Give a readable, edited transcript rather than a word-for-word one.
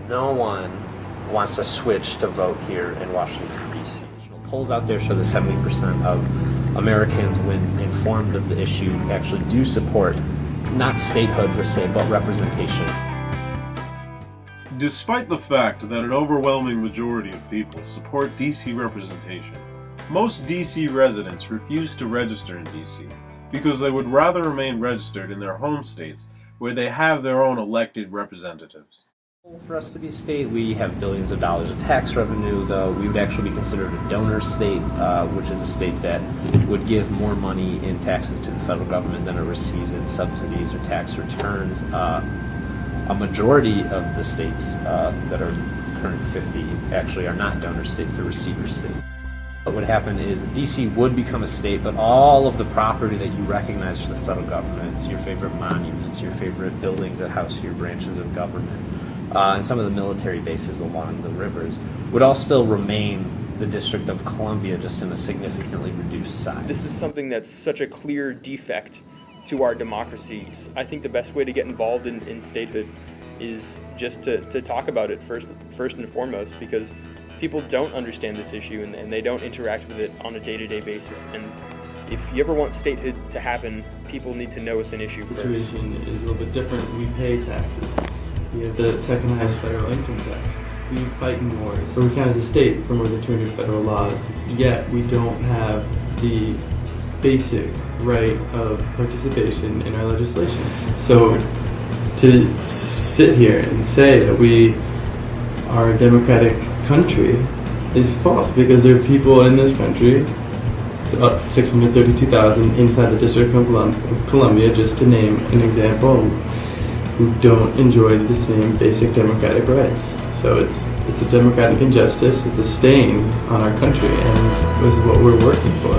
No one wants to switch to vote here in Washington, D.C. Polls out there show that 70% of Americans, when informed of the issue, actually do support not statehood per se, but representation. Despite the fact that an overwhelming majority of people support DC representation, most DC residents refuse to register in DC because they would rather remain registered in their home states where they have their own elected representatives. For us to be a state, we have billions of dollars of tax revenue, though we would actually be considered a donor state, which is a state that would give more money in taxes to the federal government than it receives in subsidies or tax returns. A majority of the states that are current 50 actually are not donor states, they're receiver states. What would happen is DC would become a state, but all of the property that you recognize for the federal government, your favorite monuments, your favorite buildings that house your branches of government, and some of the military bases along the rivers, would all still remain the District of Columbia, just in a significantly reduced size. This is something that's such a clear defect to our democracy. I think the best way to get involved in statehood is just to talk about it first and foremost, because people don't understand this issue and they don't interact with it on a day-to-day basis. And if you ever want statehood to happen, people need to know it's an issue first. The situation is a little bit different. We pay taxes. We have the second highest federal income tax. We fight in wars. So we count as a state for more than 200 federal laws, yet we don't have the basic right of participation in our legislation. So to sit here and say that we are a democratic country is false, because there are people in this country, 632,000 inside the District of Columbia, just to name an example, who don't enjoy the same basic democratic rights. So it's a democratic injustice, it's a stain on our country, and this is what we're working for.